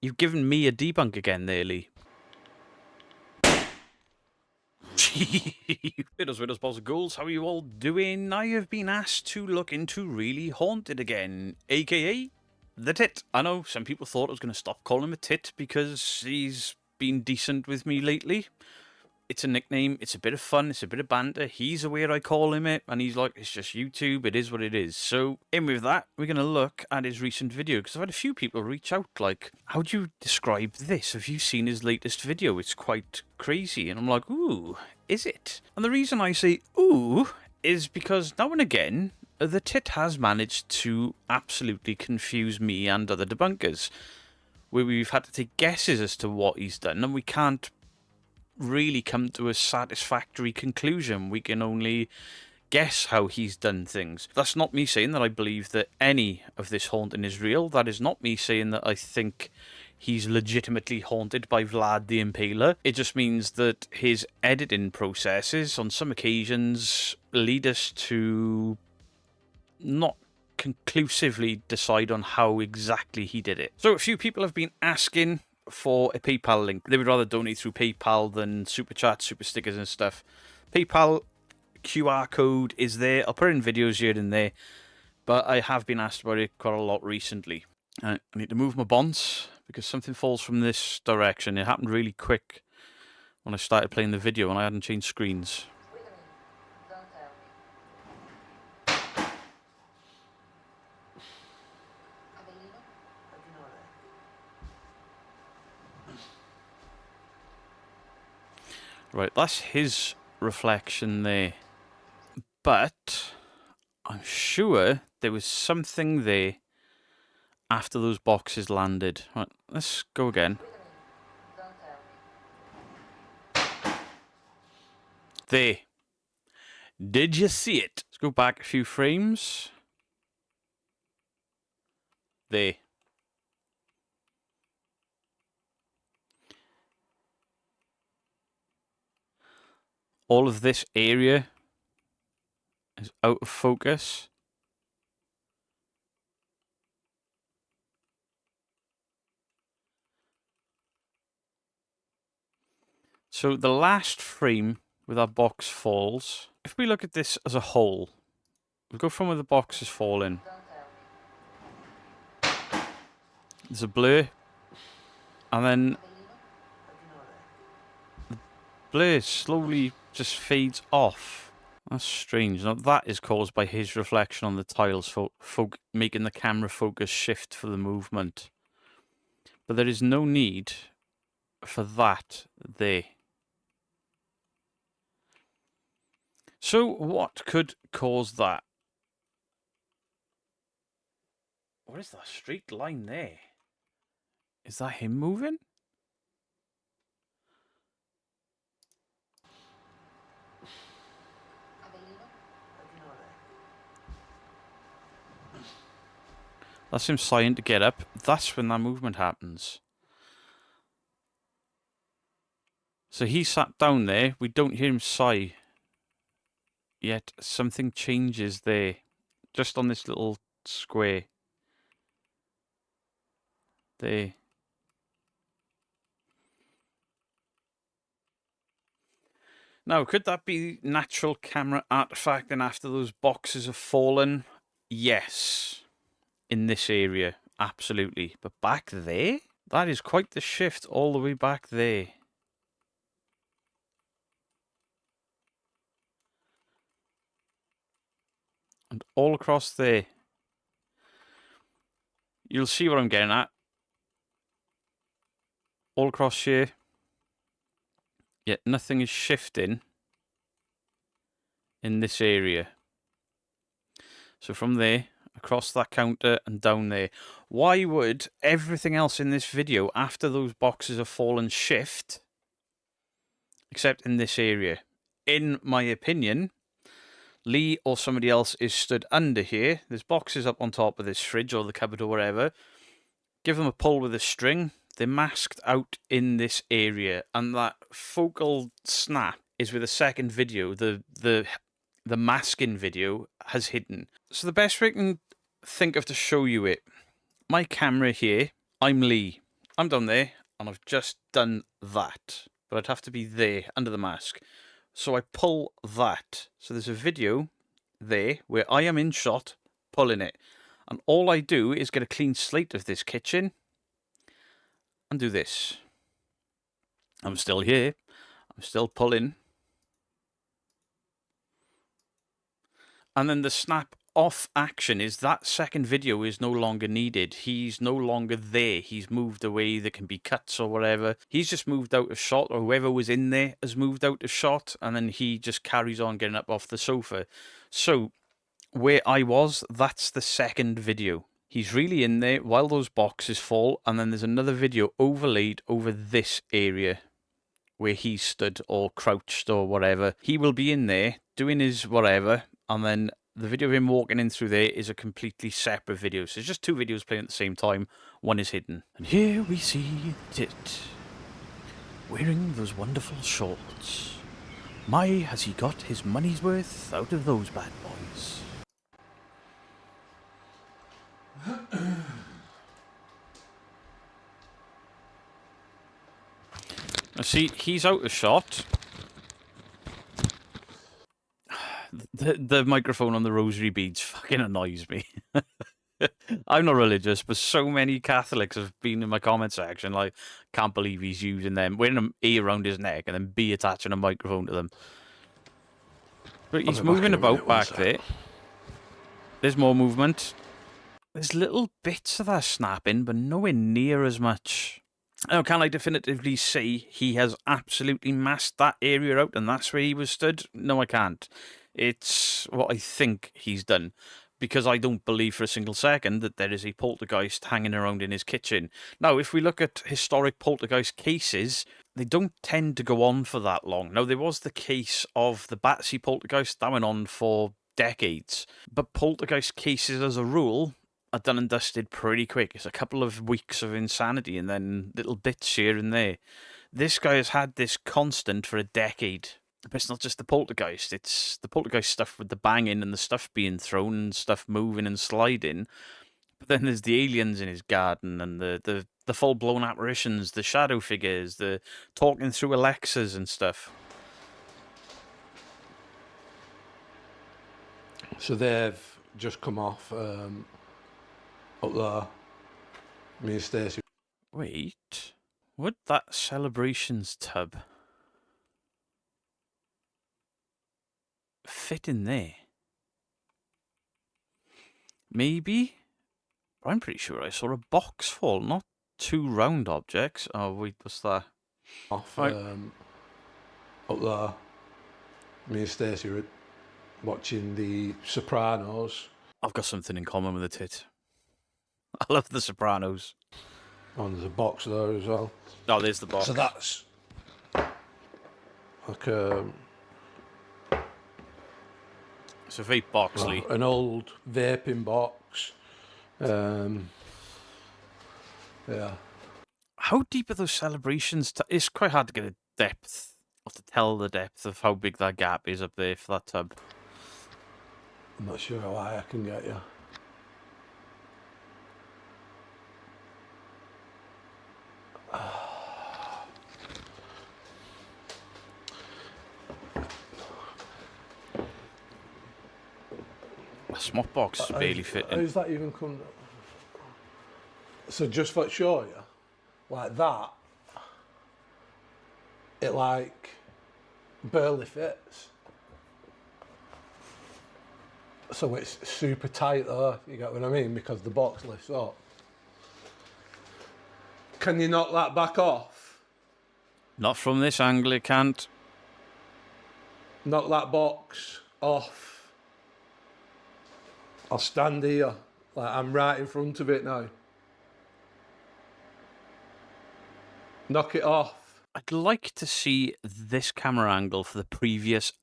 You've given me a debunk again there, Lee. Widows, balls of ghouls, how are you all doing? I have been asked to look into Realy Haunted again, aka the Tit. I know some people thought I was going to stop calling him a Tit because he's been decent with me lately. It's a nickname, it's a bit of fun, it's a bit of banter. He's aware I call him it, and he's like, it's just YouTube, it is what it is. So, in with that, we're going to look at his recent video, because I've had a few people reach out, like, how do you describe this? Have you seen his latest video? It's quite crazy. And I'm like, ooh, is it? And the reason I say, ooh, is because now and again, the Tit has managed to absolutely confuse me and other debunkers, where we've had to take guesses as to what he's done, and we can't really come to a satisfactory conclusion. We can only guess how he's done things. That's not me saying that I believe that any of this haunting is real. That is not me saying that I think he's legitimately haunted by Vlad the Impaler. It just means that his editing processes on some occasions lead us to not conclusively decide on how exactly he did it. So a few people have been asking for a PayPal link. They would rather donate through PayPal than super chats, super stickers and stuff. PayPal QR code is there. I'll put it in videos here and there, but I have been asked about it quite a lot recently. I need to move my bonds because something falls from this direction. It happened really quick when I started playing the video and I hadn't changed screens. Right, that's his reflection there. But I'm sure there was something there after those boxes landed. Right, let's go again. There. Did you see it? Let's go back a few frames. There. All of this area is out of focus. So the last frame where that box falls, if we look at this as a whole, we'll go from where the box is falling. There's a blur, and then the blur slowly just fades off. That's strange. Now that is caused by his reflection on the tiles, making the camera focus shift for the movement. But there is no need for that there. So what could cause that? What is that straight line there? Is that him moving? That's him sighing to get up. That's when that movement happens. So he sat down there. We don't hear him sigh. Yet something changes there. Just on this little square. There. Now, could that be natural camera artifacting after those boxes have fallen? Yes. In this area, absolutely. But back there? That is quite the shift all the way back there. And all across there. You'll see what I'm getting at. All across here. Yet nothing is shifting in this area. So from there, across that counter and down there. Why would everything else in this video, after those boxes have fallen, shift? Except in this area. In my opinion, Lee or somebody else is stood under here. There's boxes up on top of this fridge or the cupboard or whatever. Give them a pull with a string. They're masked out in this area. And that focal snap is with a second video. The masking video has hidden. So the best way I can think of to show you it. My camera here, I'm Lee. I'm down there, and I've just done that. But I'd have to be there, under the mask. So I pull that. So there's a video there where I am in shot, pulling it. And all I do is get a clean slate of this kitchen and do this. I'm still here. I'm still pulling. And then the snap off action is that second video is no longer needed. He's no longer there. He's moved away. There can be cuts or whatever. He's just moved out of shot, or whoever was in there has moved out of shot, and then he just carries on getting up off the sofa. So where I was, that's the second video. He's really in there while those boxes fall, and then there's another video overlaid over this area where he stood or crouched or whatever. He will be in there doing his whatever, and then the video of him walking in through there is a completely separate video. So it's just two videos playing at the same time. One is hidden. And here we see Tit, wearing those wonderful shorts. My, has he got his money's worth out of those bad boys. Now see, he's out of shot. The microphone on the rosary beads fucking annoys me. I'm not religious, but so many Catholics have been in my comment section like, can't believe he's using them, wearing an A around his neck and then B attaching a microphone to them. But he's moving about back there. There's more movement. There's little bits of that snapping, but nowhere near as much. Now, can I definitively say he has absolutely masked that area out and that's where he was stood? No, I can't. It's what I think he's done, because I don't believe for a single second that there is a poltergeist hanging around in his kitchen. Now, if we look at historic poltergeist cases, they don't tend to go on for that long. Now, there was the case of the Battersea poltergeist that went on for decades, but poltergeist cases as a rule are done and dusted pretty quick. It's a couple of weeks of insanity and then little bits here and there. This guy has had this constant for a decade. But it's not just the poltergeist. It's the poltergeist stuff with the banging and the stuff being thrown and stuff moving and sliding. But then there's the aliens in his garden and the full-blown apparitions, the shadow figures, the talking through Alexas and stuff. So they've just come off up there. Me and Stacey. Wait, would that celebrations tub fit in there? Maybe? I'm pretty sure I saw a box fall, not two round objects. Oh, wait, what's that? Off Right. up there. Me and Stacey were watching The Sopranos. I've got something in common with a tit. I love The Sopranos. Oh, and there's a box there as well. Oh, there's the box. So that's like It's a vape box, Lee. an old vaping box. Yeah. How deep are those celebrations? It's quite hard to get a depth, or to tell the depth of how big that gap is up there for that tub. I'm not sure why I can get you. A smart box is barely fitting. How's that even come? So just for show you, like that, it like barely fits. So it's super tight there, you get what I mean? Because the box lifts up. Can you knock that back off? Not from this angle, it can't. Knock that box off. I'll stand here, like I'm right in front of it now. Knock it off. I'd like to see this camera angle for the previous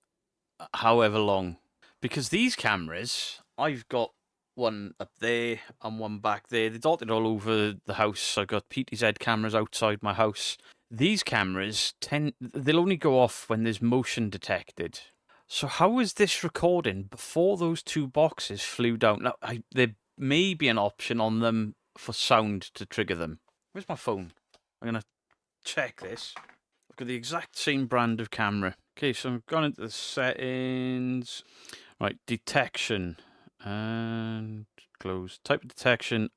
however long. Because these cameras, I've got one up there and one back there. They're dotted all over the house. I've got PTZ cameras outside my house. These cameras, they'll only go off when there's motion detected. So how is this recording before those two boxes flew down? Now, there may be an option on them for sound to trigger them. Where's my phone? I'm going to check this. I've got the exact same brand of camera. Okay, so I've gone into the settings. Right, detection. And close. Type of detection.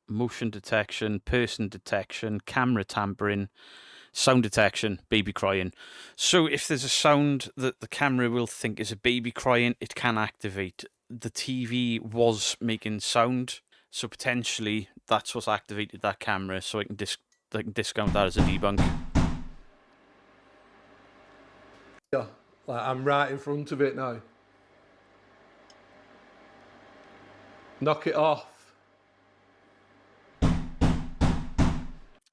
Motion detection. Person detection. Camera tampering. Sound detection. Baby crying. So if there's a sound that the camera will think is a baby crying, it can activate. The TV was making sound, so potentially that's what's activated that camera, so I can discount that as a debunk. Yeah, like I'm right in front of it now. Knock it off.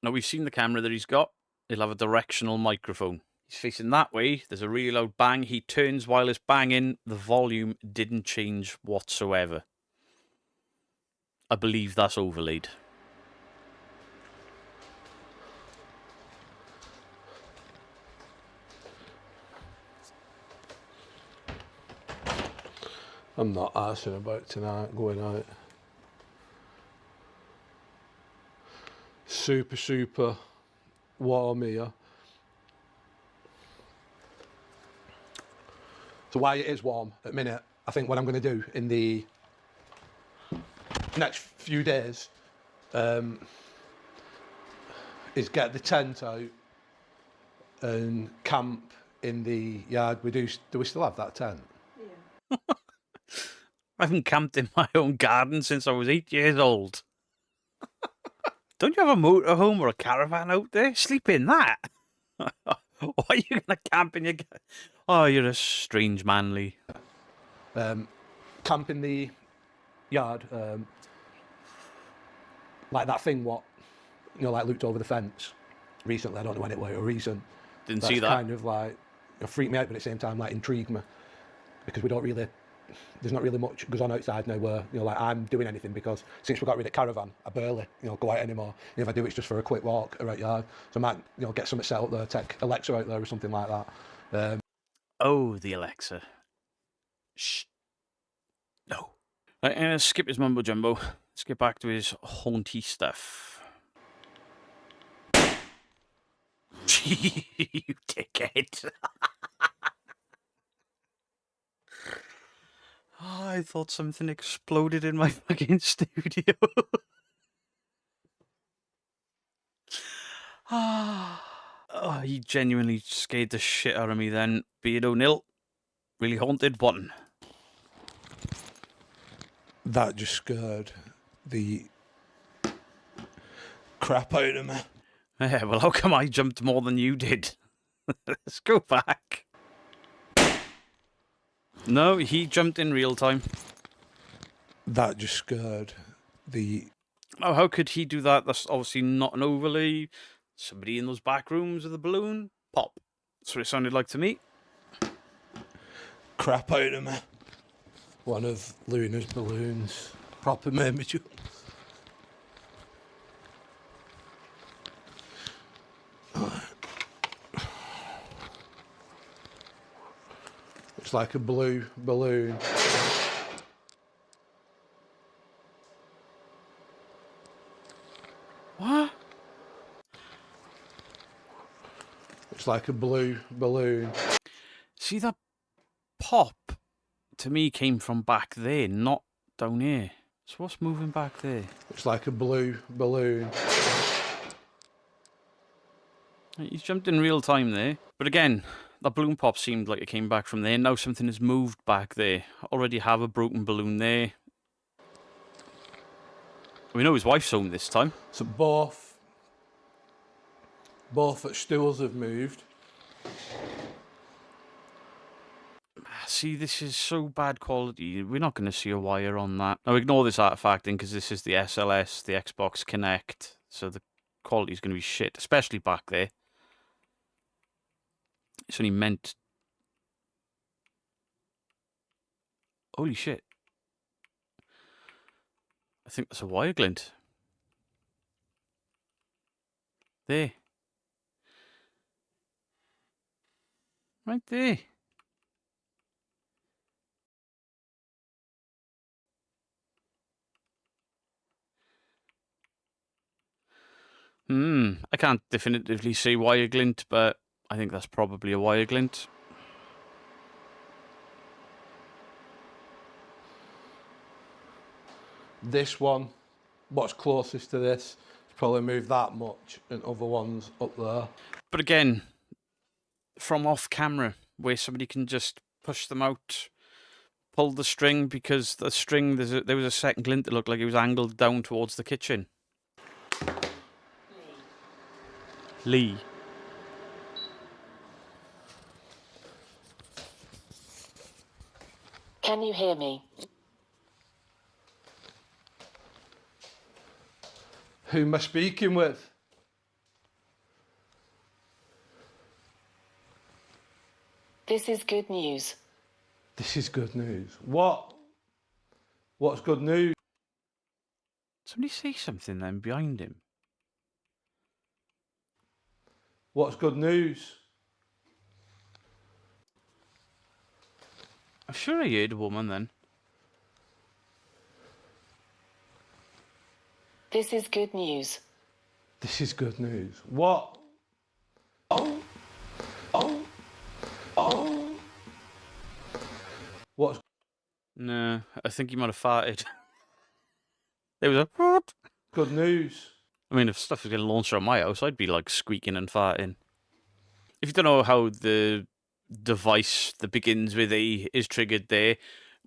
Now we've seen the camera that he's got. He'll have a directional microphone. He's facing that way. There's a really loud bang. He turns while it's banging. The volume didn't change whatsoever. I believe that's overlaid. I'm not asking about tonight going out. Super warm here. So why it is warm at the minute, I think what I'm going to do in the next few days is get the tent out and camp in the yard. Do we still have that tent? Yeah. I haven't camped in my own garden since I was 8 years old. Don't you have a motorhome or a caravan out there? Sleep in that. Why are you going to camp in your... Oh, you're a strange manly. Camp in the yard, like that thing what, like looked over the fence recently. I don't know when it was or recent. Didn't That's see that. kind of like, freaked me out, but at the same time like intrigued me, because there's not really much goes on outside now where, like I'm doing anything, because since we got rid of caravan, I barely, go out anymore. And if I do, it's just for a quick walk around yard. So I might, get something set up there, take Alexa out there or something like that. Oh, the Alexa. Shh. No. Right, I'm going to skip his mumbo jumbo. Let's get back to his haunty stuff. You dickhead. Oh, I thought something exploded in my fucking studio. Oh, he genuinely scared the shit out of me then. Beardo nil. Really haunted one. That just scared the crap out of me. Yeah, well, how come I jumped more than you did? Let's go back. No, he jumped in real time. That just scared the... Oh, how could he do that? That's obviously not an overlay. Somebody in those back rooms with a balloon. Pop. That's what it sounded like to me. crap out of me. One of Luna's balloons. Proper made me jump. It's like a blue balloon. What? It's like a blue balloon. See, that pop to me came from back there, not down here. So what's moving back there? It's like a blue balloon. He's jumped in real time there. But again, that balloon pop seemed like it came back from there. Now something has moved back there. I already have a broken balloon there. We know his wife's home this time. So both stools have moved. See, this is so bad quality. We're not going to see a wire on that. Now, ignore this artifacting because this is the SLS, the Xbox Connect. So the quality is going to be shit, especially back there. It's only meant... Holy shit. I think that's a wire glint. There. Right there. I can't definitively say wire glint, but I think that's probably a wire glint. This one, what's closest to this, it's probably moved that much, and other ones up there. But again, from off camera, where somebody can just push them out, pull the string, because the string, there was a second glint that looked like it was angled down towards the kitchen. Lee. Can you hear me? Who am I speaking with? This is good news. This is good news. What? What's good news? Somebody say something then behind him. What's good news? I'm sure I heard a woman then. This is good news. This is good news. What? Oh. What's No, I think he might have farted. There was a... good news? I mean, if stuff was getting launched around my house, I'd be like squeaking and farting. If you don't know how the device that begins with A is triggered there,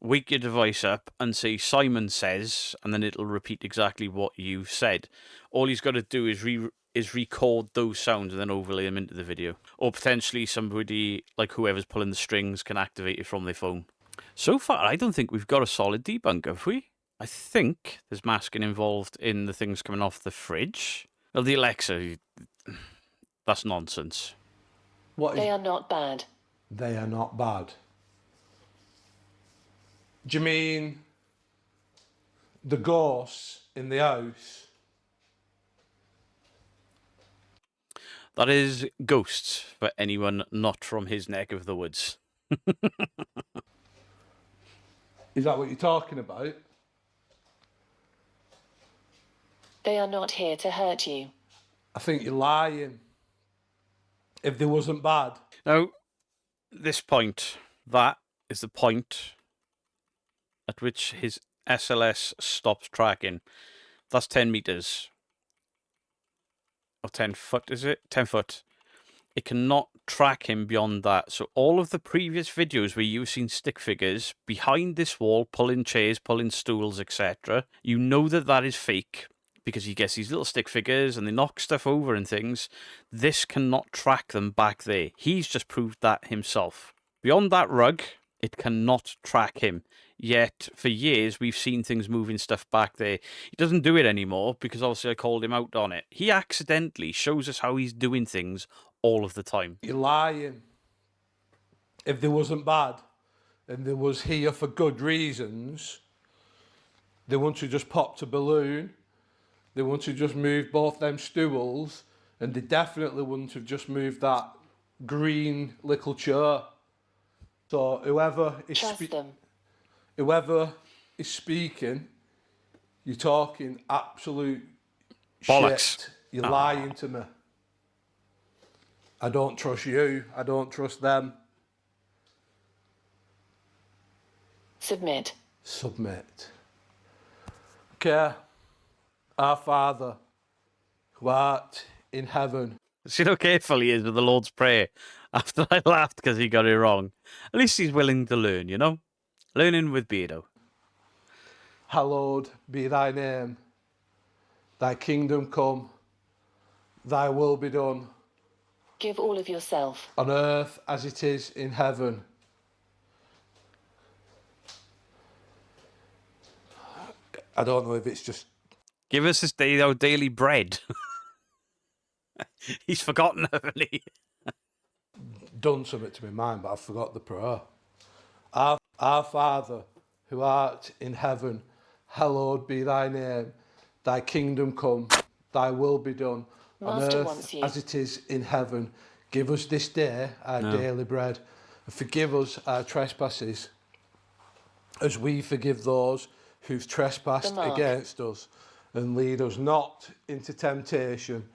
wake your device up and say Simon says, and then it'll repeat exactly what you've said. All he's got to do is record those sounds and then overlay them into the video. Or potentially somebody, like whoever's pulling the strings, can activate it from their phone. So far, I don't think we've got a solid debunk, have we? I think there's masking involved in the things coming off the fridge. Well, the Alexa, that's nonsense. What is? They are not bad. They are not bad. Do you mean the ghosts in the house? That is ghosts for anyone not from his neck of the woods. Is that what you're talking about? They are not here to hurt you. I think you're lying. If they wasn't bad. Now, this point, that is the point at which his SLS stops tracking. That's 10 meters. Or 10 foot, is it? 10 foot. It cannot track him beyond that. So all of the previous videos where you've seen stick figures behind this wall, pulling chairs, pulling stools, etc., you know that that is fake because he gets these little stick figures and they knock stuff over and things. This cannot track them back there. He's just proved that himself. Beyond that rug, it cannot track him. Yet, for years, we've seen things moving stuff back there. He doesn't do it anymore because obviously I called him out on it. He accidentally shows us how he's doing things all of the time. You're lying. If they wasn't bad and they was here for good reasons, they wouldn't have just popped a balloon. They wouldn't have just moved both them stools, and they definitely wouldn't have just moved that green little chair. So whoever is Trust them. whoever is speaking, you're talking absolute Bollocks. shit. You're lying to me. I don't trust you. I don't trust them. Submit. Submit. Okay. Our Father, who art in heaven. See how careful he is with the Lord's Prayer after I laughed because he got it wrong. At least he's willing to learn, you know? Learning with Beardo. Hallowed be thy name. Thy kingdom come. Thy will be done. Give all of yourself. On earth as it is in heaven. I don't know if it's just... Give us this day our daily bread. He's forgotten, haven't he? done something to my mind, but I forgot the prayer. Our Father, who art in heaven, hallowed be thy name. Thy kingdom come, thy will be done, Master on wants earth you. as it is in heaven. Give us this day our daily bread, and forgive us our trespasses, as we forgive those who've trespassed The mark. against us. And lead us not into temptation,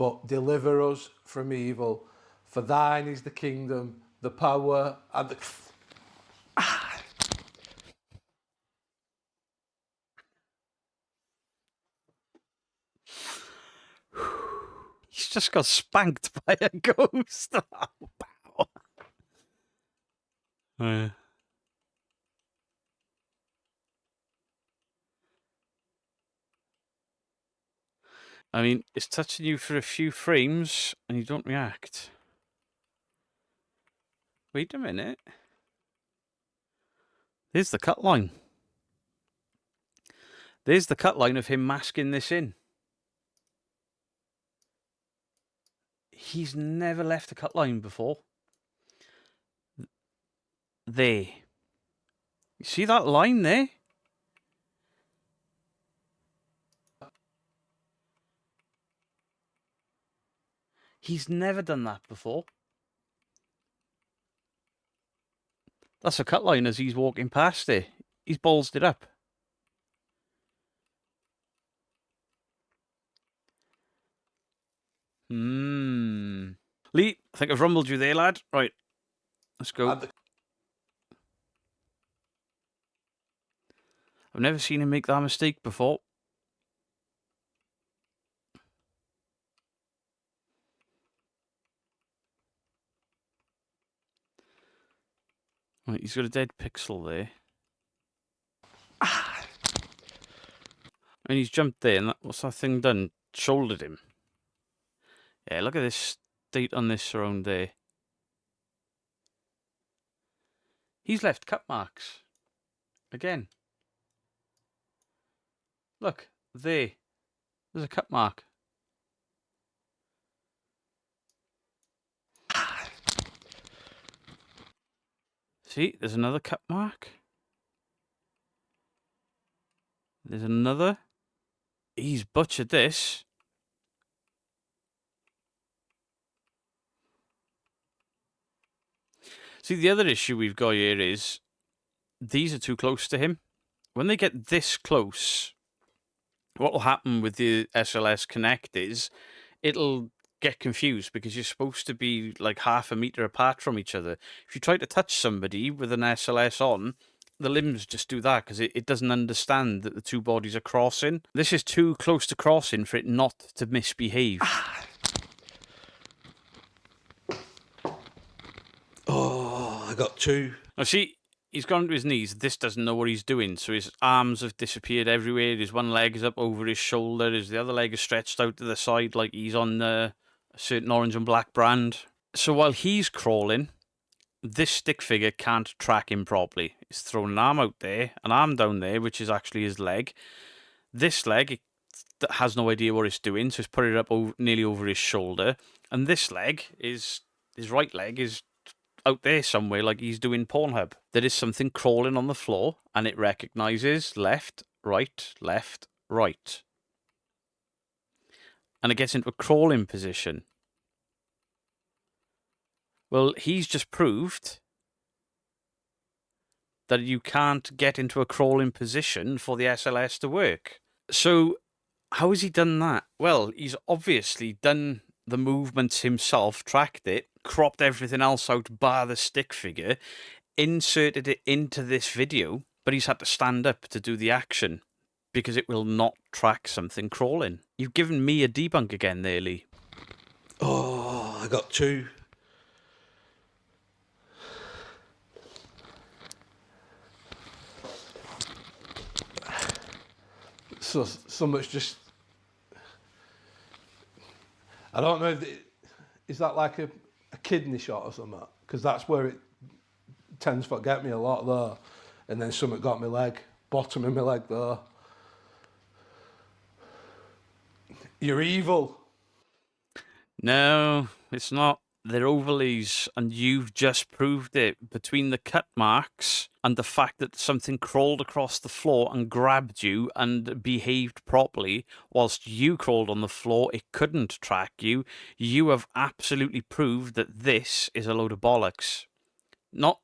but deliver us from evil. For thine is the kingdom, the power, and the... He's just got spanked by a ghost. Wow. I mean, it's touching you for a few frames and you don't react. Wait a minute. There's the cut line. There's the cut line of him masking this in. He's never left a cut line before. There. You see that line there? He's never done that before. That's a cut line as he's walking past it. He's ballsed it up. Lee, I think I've rumbled you there, lad. Right. Let's go. I've never seen him make that mistake before. Right, he's got a dead pixel there. And he's jumped there, and what's that thing done? Shouldered him. Yeah, look at this state on this around there. He's left cut marks. Again. Look, there. There's a cut mark. See, there's another cut mark. There's another. He's butchered this. See, the other issue we've got here is these are too close to him. When they get this close, what will happen with the SLS Connect is it'll get confused because you're supposed to be like half a meter apart from each other. If you try to touch somebody with an SLS on, the limbs just do that because it doesn't understand that the two bodies are crossing. This is too close to crossing for it not to misbehave. Oh, I got two. Now see, he's gone to his knees. This doesn't know what he's doing, so his arms have disappeared everywhere. His one leg is up over his shoulder. The other leg is stretched out to the side like he's on a certain orange and black brand. So while he's crawling, this stick figure can't track him properly. He's thrown an arm out there, an arm down there, which is actually his leg. This leg that has no idea what it's doing, so he's put it up nearly over his shoulder. And this leg his right leg is out there somewhere like he's doing Pornhub. There is something crawling on the floor and it recognises left, right, left, right. And it gets into a crawling position. Well, he's just proved that you can't get into a crawling position for the SLS to work. So how has he done that? Well, he's obviously done the movements himself, tracked it, cropped everything else out bar the stick figure, inserted it into this video, but he's had to stand up to do the action because it will not track something crawling. You've given me a debunk again there, Lee. Oh, I got two. So much just... I don't know, is that like a kidney shot or something? Because that's where it tends to get me a lot there. And then something got my leg, bottom of my leg there. You're evil. No, it's not. They're overlays, and you've just proved it. Between the cut marks and the fact that something crawled across the floor and grabbed you and behaved properly, whilst you crawled on the floor, it couldn't track you. You have absolutely proved that this is a load of bollocks. Not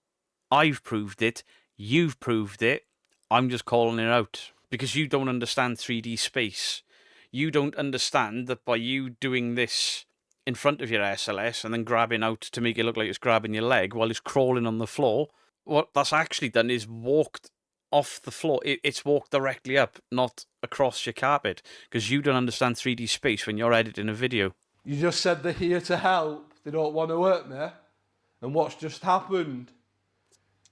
I've proved it, you've proved it. I'm just calling it out because you don't understand 3D space. You don't understand that by you doing this in front of your SLS and then grabbing out to make it look like it's grabbing your leg while it's crawling on the floor, what that's actually done is walked off the floor. It's walked directly up, not across your carpet, because you don't understand 3D space when you're editing a video. You just said they're here to help. They don't want to hurt me. And what's just happened?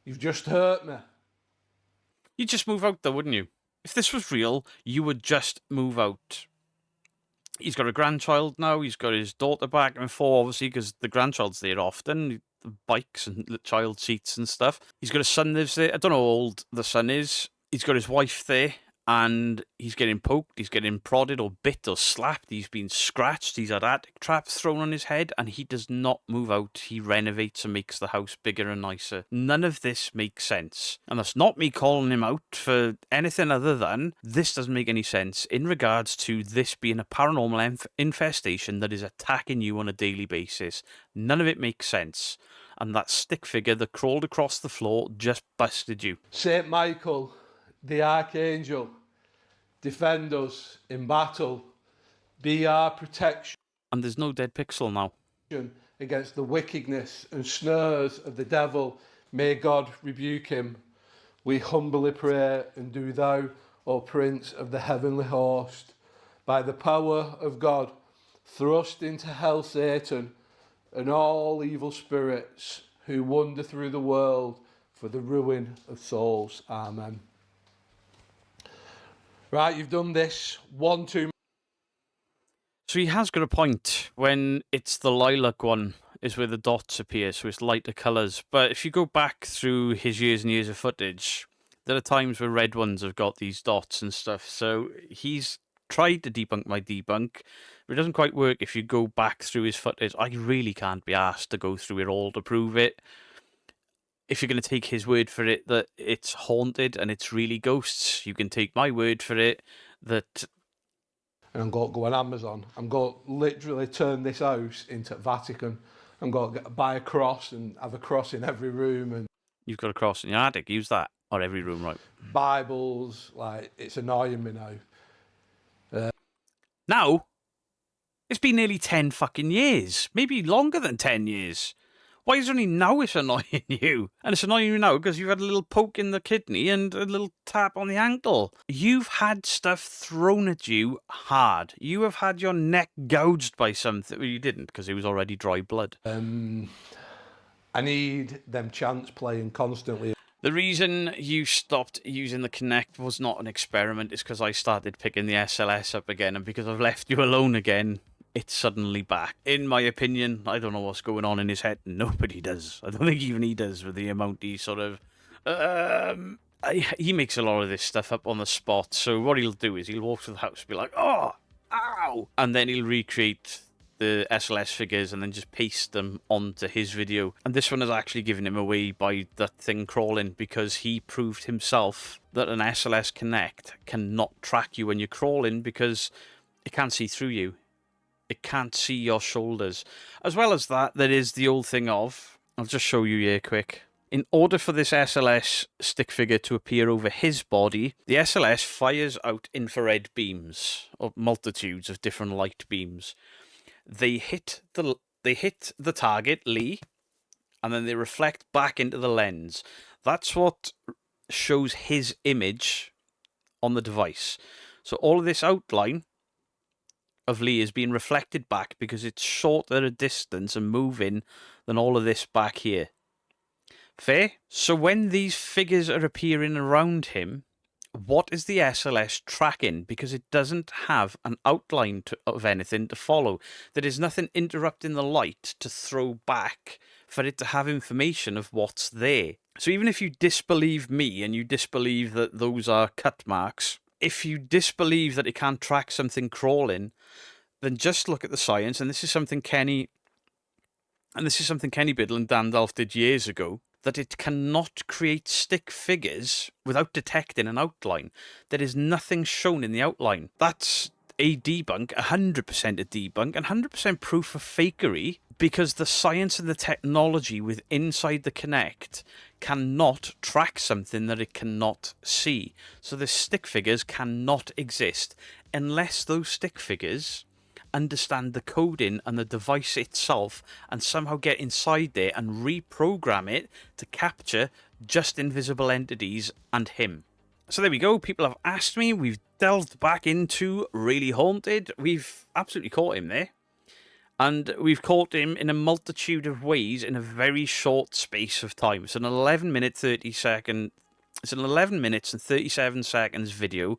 You've just hurt me. You'd just move out though, wouldn't you? If this was real, you would just move out. He's got a grandchild now. He's got his daughter back and forth, obviously, because the grandchild's there often. The bikes and the child seats and stuff. He's got a son lives there. I don't know how old the son is. He's got his wife there, and he's getting poked, he's getting prodded or bit or slapped, he's been scratched, he's had attic traps thrown on his head, and he does not move out. He renovates and makes the house bigger and nicer. None of this makes sense. And that's not me calling him out for anything other than this doesn't make any sense in regards to this being a paranormal infestation that is attacking you on a daily basis. None of it makes sense. And that stick figure that crawled across the floor just busted you. Saint Michael, the Archangel, defend us in battle. Be our protection. And there's no dead pixel now. Against the wickedness and snares of the devil. May God rebuke him. We humbly pray, and do thou, O Prince of the heavenly host, by the power of God, thrust into hell Satan and all evil spirits who wander through the world for the ruin of souls. Amen. Right, you've done this 1 2. So he has got a point when it's the lilac one is where the dots appear, so it's lighter colours. But if you go back through his years and years of footage, there are times where red ones have got these dots and stuff. So he's tried to debunk my debunk, but it doesn't quite work if you go back through his footage. I really can't be asked to go through it all to prove it. If you're going to take his word for it that it's haunted and it's really ghosts, you can take my word for it that... And I'm going to go on Amazon. I'm going to literally turn this house into Vatican. I'm going to buy a cross and have a cross in every room. And you've got a cross in your attic, use that. Or every room, right? Bibles, like, it's annoying me now. Now, it's been nearly 10 fucking years. Maybe longer than 10 years. Why is it only now it's annoying you? And it's annoying you now because you've had a little poke in the kidney and a little tap on the ankle. You've had stuff thrown at you hard. You have had your neck gouged by something. Well, you didn't because it was already dry blood. I need them chants playing constantly. The reason you stopped using the Kinect was not an experiment. It's because I started picking the SLS up again, and because I've left you alone again, it's suddenly back. In my opinion, I don't know what's going on in his head. Nobody does. I don't think even he does with the amount he sort of... he makes a lot of this stuff up on the spot. So what he'll do is he'll walk to the house and be like, oh, ow! And then he'll recreate the SLS figures and then just paste them onto his video. And this one has actually given him away by that thing crawling because he proved himself that an SLS Kinect cannot track you when you're crawling because it can't see through you. It can't see your shoulders. As well as that, there is the old thing of... I'll just show you here quick. In order for this SLS stick figure to appear over his body, the SLS fires out infrared beams, or multitudes of different light beams. They hit the target, Lee, and then they reflect back into the lens. That's what shows his image on the device. So all of this outline of Lee is being reflected back because it's shorter a distance and moving than all of this back here. Fair? So when these figures are appearing around him, what is the SLS tracking? Because it doesn't have an outline of anything to follow. There is nothing interrupting the light to throw back for it to have information of what's there. So even if you disbelieve me and you disbelieve that those are cut marks, if you disbelieve that it can't track something crawling, then just look at the science. And this is something Kenny Biddle and Dan Dolph did years ago, that it cannot create stick figures without detecting an outline. There is nothing shown in the outline. That's a debunk, 100% a debunk, and 100% proof of fakery, because the science and the technology with inside the Kinect cannot track something that it cannot see. So the stick figures cannot exist unless those stick figures understand the coding and the device itself and somehow get inside there and reprogram it to capture just invisible entities and him. So there we go. People have asked me. We've delved back into Realy Haunted. We've absolutely caught him there. And we've caught him in a multitude of ways in a very short space of time. It's an 11 minutes and 37 seconds video,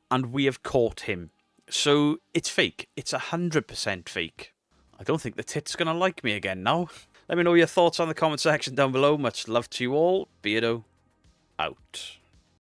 and we have caught him. So it's fake. It's 100% fake. I don't think the tit's going to like me again now. Let me know your thoughts on the comment section down below. Much love to you all. Beardo out.